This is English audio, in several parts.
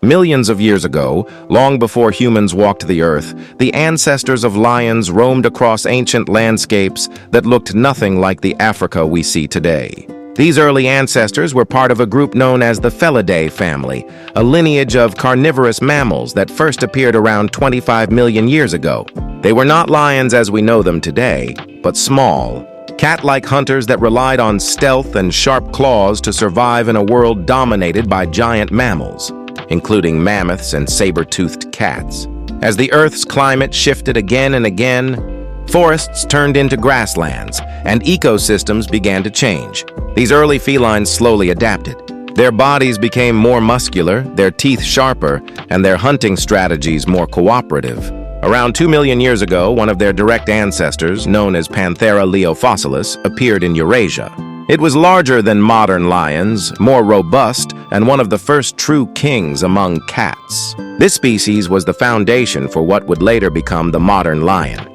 Millions of years ago, long before humans walked the earth, the ancestors of lions roamed across ancient landscapes that looked nothing like the Africa we see today. These early ancestors were part of a group known as the Felidae family, a lineage of carnivorous mammals that first appeared around 25 million years ago. They were not lions as we know them today, but small, cat-like hunters that relied on stealth and sharp claws to survive in a world dominated by giant mammals, including mammoths and saber-toothed cats. As the Earth's climate shifted again and again, forests turned into grasslands, and ecosystems began to change. These early felines slowly adapted. Their bodies became more muscular, their teeth sharper, and their hunting strategies more cooperative. Around 2 million years ago, one of their direct ancestors, known as Panthera leofossilis, appeared in Eurasia. It was larger than modern lions, more robust, and one of the first true kings among cats. This species was the foundation for what would later become the modern lion.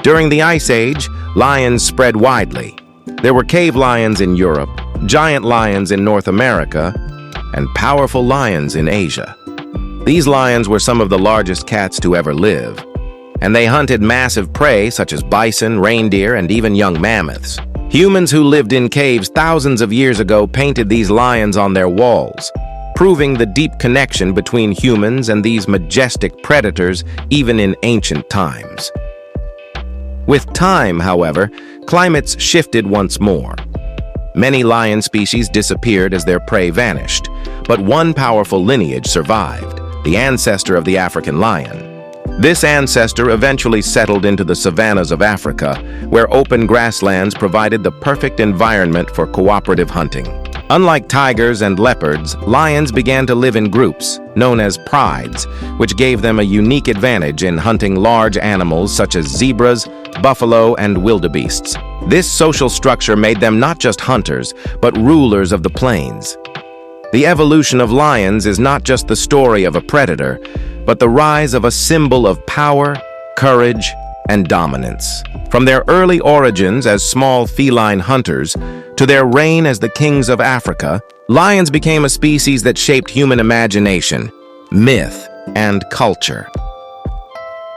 During the Ice Age, lions spread widely. There were cave lions in Europe, giant lions in North America, and powerful lions in Asia. These lions were some of the largest cats to ever live, and they hunted massive prey such as bison, reindeer, and even young mammoths. Humans who lived in caves thousands of years ago painted these lions on their walls, proving the deep connection between humans and these majestic predators even in ancient times. With time, however, climates shifted once more. Many lion species disappeared as their prey vanished, but one powerful lineage survived, the ancestor of the African lion. This ancestor eventually settled into the savannas of Africa, where open grasslands provided the perfect environment for cooperative hunting. Unlike tigers and leopards, lions began to live in groups, known as prides, which gave them a unique advantage in hunting large animals such as zebras, buffalo, and wildebeests. This social structure made them not just hunters, but rulers of the plains. The evolution of lions is not just the story of a predator, but the rise of a symbol of power, courage, and dominance. From their early origins as small feline hunters to their reign as the kings of Africa, lions became a species that shaped human imagination, myth, and culture.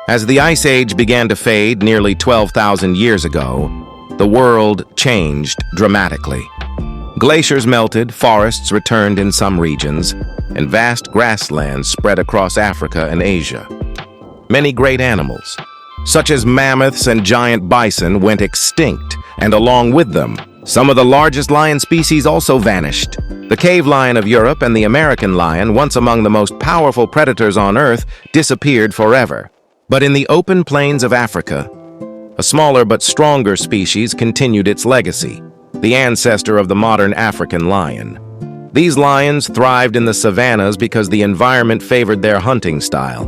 As the Ice Age began to fade nearly 12,000 years ago, the world changed dramatically. Glaciers melted, forests returned in some regions, and vast grasslands spread across Africa and Asia. Many great animals, such as mammoths and giant bison, went extinct, and along with them, some of the largest lion species also vanished. The cave lion of Europe and the American lion, once among the most powerful predators on Earth, disappeared forever. But in the open plains of Africa, a smaller but stronger species continued its legacy, the ancestor of the modern African lion. These lions thrived in the savannas because the environment favored their hunting style.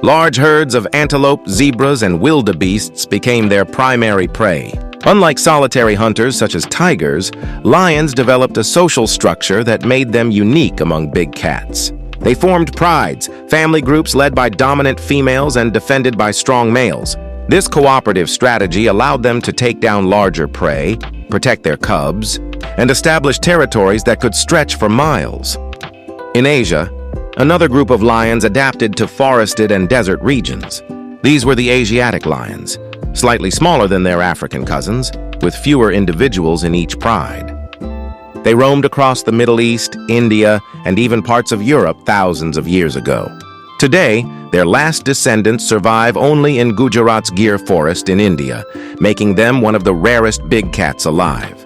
Large herds of antelope, zebras, and wildebeests became their primary prey. Unlike solitary hunters such as tigers, lions developed a social structure that made them unique among big cats. They formed prides, family groups led by dominant females and defended by strong males. This cooperative strategy allowed them to take down larger prey, protect their cubs, and establish territories that could stretch for miles. In Asia, another group of lions adapted to forested and desert regions. These were the Asiatic lions, slightly smaller than their African cousins, with fewer individuals in each pride. They roamed across the Middle East, India, and even parts of Europe thousands of years ago. Today, their last descendants survive only in Gujarat's Gir forest in India, making them one of the rarest big cats alive.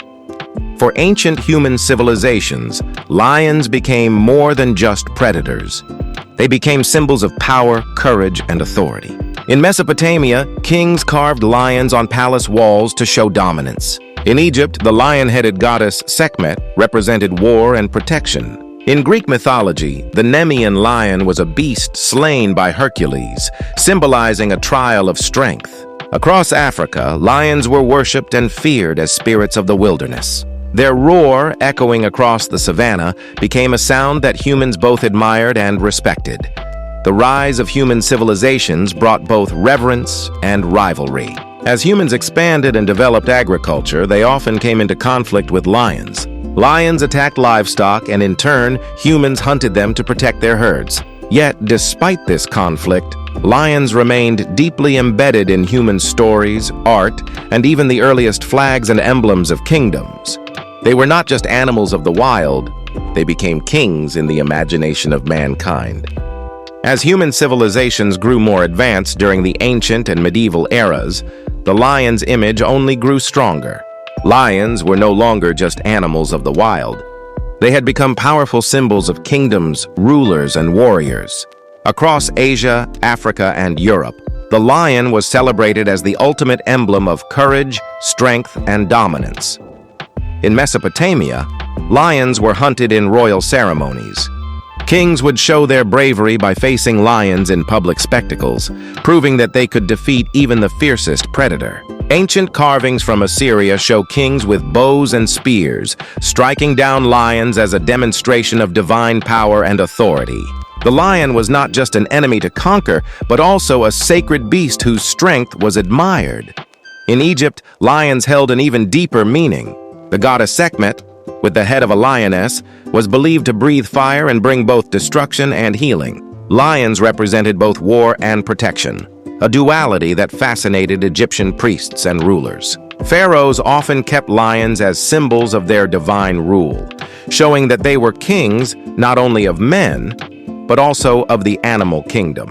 For ancient human civilizations, lions became more than just predators. They became symbols of power, courage, and authority. In Mesopotamia, kings carved lions on palace walls to show dominance. In Egypt, the lion-headed goddess Sekhmet represented war and protection. In Greek mythology, the Nemean lion was a beast slain by Hercules, symbolizing a trial of strength. Across Africa, lions were worshipped and feared as spirits of the wilderness. Their roar, echoing across the savanna, became a sound that humans both admired and respected. The rise of human civilizations brought both reverence and rivalry. As humans expanded and developed agriculture, they often came into conflict with lions. Lions attacked livestock, and in turn, humans hunted them to protect their herds. Yet, despite this conflict, lions remained deeply embedded in human stories, art, and even the earliest flags and emblems of kingdoms. They were not just animals of the wild, they became kings in the imagination of mankind. As human civilizations grew more advanced during the ancient and medieval eras, the lion's image only grew stronger. Lions were no longer just animals of the wild. They had become powerful symbols of kingdoms, rulers, and warriors. Across Asia, Africa, and Europe, the lion was celebrated as the ultimate emblem of courage, strength, and dominance. In Mesopotamia, lions were hunted in royal ceremonies. Kings would show their bravery by facing lions in public spectacles, proving that they could defeat even the fiercest predator. Ancient carvings from Assyria show kings with bows and spears, striking down lions as a demonstration of divine power and authority. The lion was not just an enemy to conquer, but also a sacred beast whose strength was admired. In Egypt, lions held an even deeper meaning. The goddess Sekhmet, with the head of a lioness, was believed to breathe fire and bring both destruction and healing. Lions represented both war and protection, a duality that fascinated Egyptian priests and rulers. Pharaohs often kept lions as symbols of their divine rule, showing that they were kings not only of men, but also of the animal kingdom.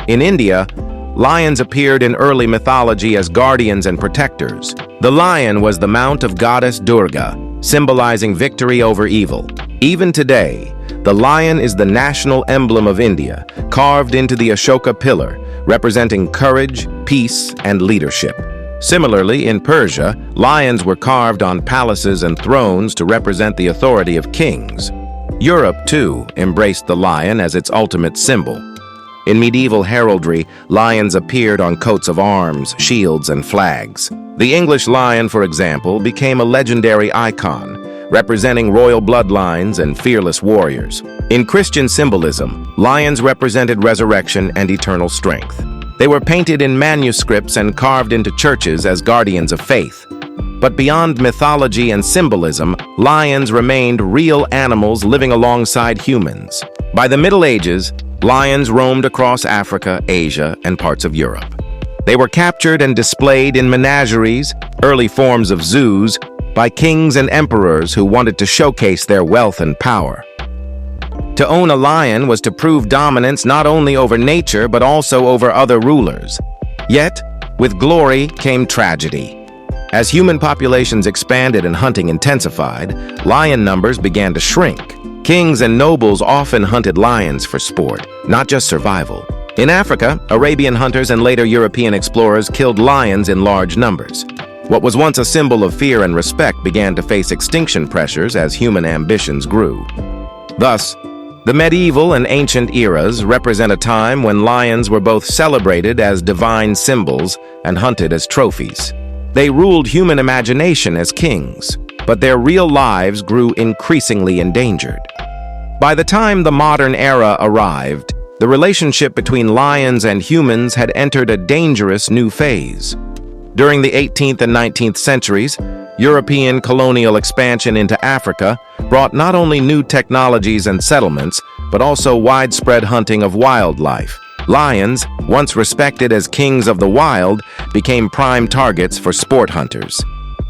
In India, lions appeared in early mythology as guardians and protectors. The lion was the mount of goddess Durga, symbolizing victory over evil. Even today, the lion is the national emblem of India, carved into the Ashoka pillar, representing courage, peace, and leadership. Similarly, in Persia, lions were carved on palaces and thrones to represent the authority of kings. Europe, too, embraced the lion as its ultimate symbol. In medieval heraldry, lions appeared on coats of arms, shields, and flags. The English lion, for example, became a legendary icon, representing royal bloodlines and fearless warriors. In Christian symbolism, lions represented resurrection and eternal strength. They were painted in manuscripts and carved into churches as guardians of faith. But beyond mythology and symbolism, lions remained real animals living alongside humans. By the Middle Ages, lions roamed across Africa, Asia, and parts of Europe. They were captured and displayed in menageries, early forms of zoos, by kings and emperors who wanted to showcase their wealth and power. To own a lion was to prove dominance not only over nature but also over other rulers. Yet, with glory came tragedy. As human populations expanded and hunting intensified, lion numbers began to shrink. Kings and nobles often hunted lions for sport, not just survival. In Africa, Arabian hunters and later European explorers killed lions in large numbers. What was once a symbol of fear and respect began to face extinction pressures as human ambitions grew. Thus, the medieval and ancient eras represent a time when lions were both celebrated as divine symbols and hunted as trophies. They ruled human imagination as kings, but their real lives grew increasingly endangered. By the time the modern era arrived, the relationship between lions and humans had entered a dangerous new phase. During the 18th and 19th centuries, European colonial expansion into Africa brought not only new technologies and settlements, but also widespread hunting of wildlife. Lions, once respected as kings of the wild, became prime targets for sport hunters.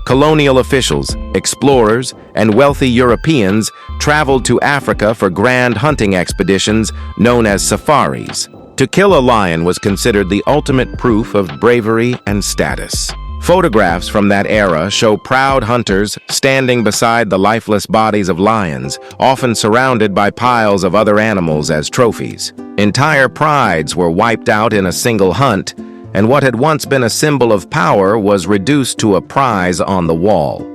Colonial officials, explorers, and wealthy Europeans traveled to Africa for grand hunting expeditions known as safaris. To kill a lion was considered the ultimate proof of bravery and status. Photographs from that era show proud hunters standing beside the lifeless bodies of lions, often surrounded by piles of other animals as trophies. Entire prides were wiped out in a single hunt, and what had once been a symbol of power was reduced to a prize on the wall.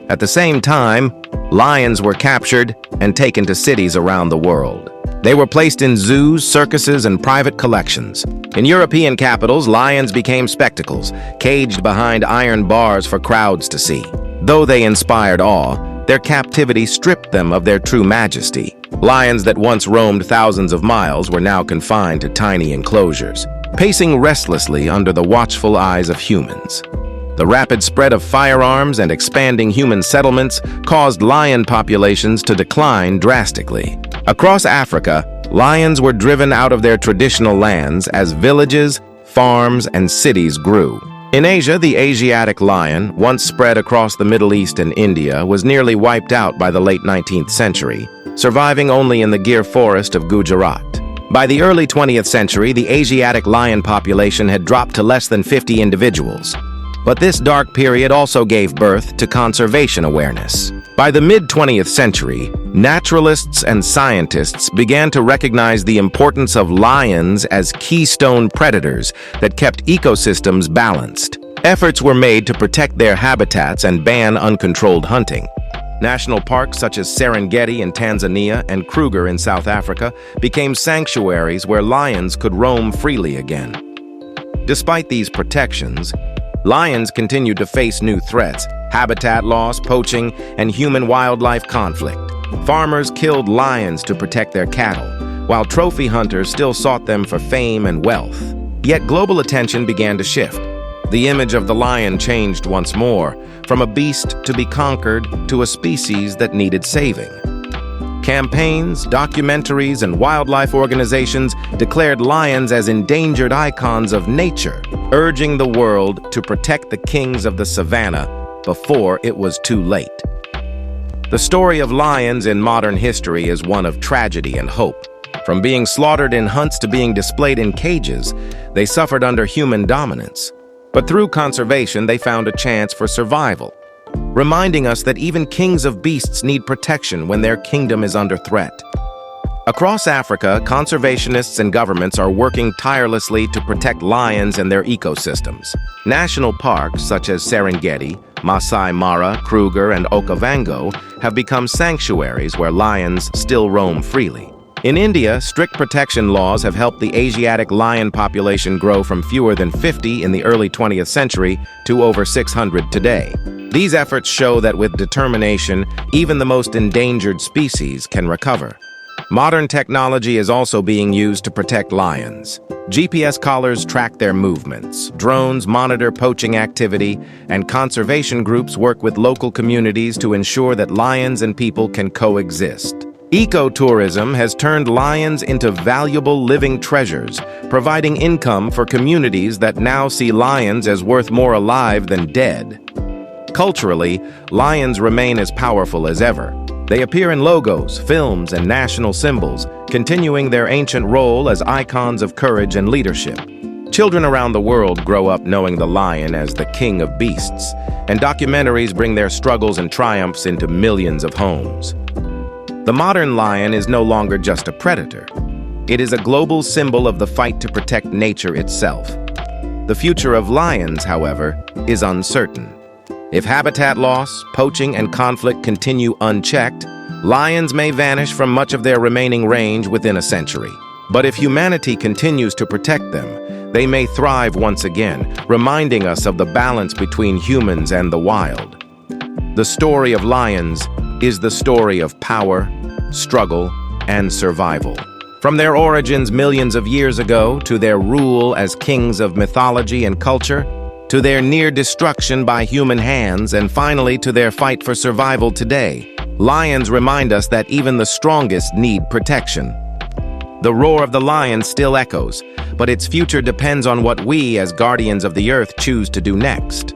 At the same time, lions were captured and taken to cities around the world. They were placed in zoos, circuses, and private collections. In European capitals, lions became spectacles, caged behind iron bars for crowds to see. Though they inspired awe, their captivity stripped them of their true majesty. Lions that once roamed thousands of miles were now confined to tiny enclosures, pacing restlessly under the watchful eyes of humans. The rapid spread of firearms and expanding human settlements caused lion populations to decline drastically. Across Africa, lions were driven out of their traditional lands as villages, farms, and cities grew. In Asia, the Asiatic lion, once spread across the Middle East and India, was nearly wiped out by the late 19th century, surviving only in the Gir forest of Gujarat. By the early 20th century, the Asiatic lion population had dropped to less than 50 individuals. But this dark period also gave birth to conservation awareness. By the mid-20th century, naturalists and scientists began to recognize the importance of lions as keystone predators that kept ecosystems balanced. Efforts were made to protect their habitats and ban uncontrolled hunting. National parks such as Serengeti in Tanzania and Kruger in South Africa became sanctuaries where lions could roam freely again. Despite these protections, lions continued to face new threats: habitat loss, poaching, and human-wildlife conflict. Farmers killed lions to protect their cattle, while trophy hunters still sought them for fame and wealth. Yet global attention began to shift. The image of the lion changed once more, from a beast to be conquered to a species that needed saving. Campaigns, documentaries, and wildlife organizations declared lions as endangered icons of nature, urging the world to protect the kings of the savanna before it was too late. The story of lions in modern history is one of tragedy and hope. From being slaughtered in hunts to being displayed in cages, they suffered under human dominance. But through conservation, they found a chance for survival, reminding us that even kings of beasts need protection when their kingdom is under threat. Across Africa, conservationists and governments are working tirelessly to protect lions and their ecosystems. National parks such as Serengeti, Masai Mara, Kruger, and Okavango have become sanctuaries where lions still roam freely. In India, strict protection laws have helped the Asiatic lion population grow from fewer than 50 in the early 20th century to over 600 today. These efforts show that with determination, even the most endangered species can recover. Modern technology is also being used to protect lions. GPS collars track their movements, drones monitor poaching activity, and conservation groups work with local communities to ensure that lions and people can coexist. Ecotourism has turned lions into valuable living treasures, providing income for communities that now see lions as worth more alive than dead. Culturally, lions remain as powerful as ever. They appear in logos, films, and national symbols, continuing their ancient role as icons of courage and leadership. Children around the world grow up knowing the lion as the king of beasts, and documentaries bring their struggles and triumphs into millions of homes. The modern lion is no longer just a predator. It is a global symbol of the fight to protect nature itself. The future of lions, however, is uncertain. If habitat loss, poaching, and conflict continue unchecked, lions may vanish from much of their remaining range within a century. But if humanity continues to protect them, they may thrive once again, reminding us of the balance between humans and the wild. The story of lions is the story of power, struggle, and survival. From their origins millions of years ago to their rule as kings of mythology and culture, to their near destruction by human hands, and finally to their fight for survival today, lions remind us that even the strongest need protection. The roar of the lion still echoes, but its future depends on what we, as guardians of the earth, choose to do next.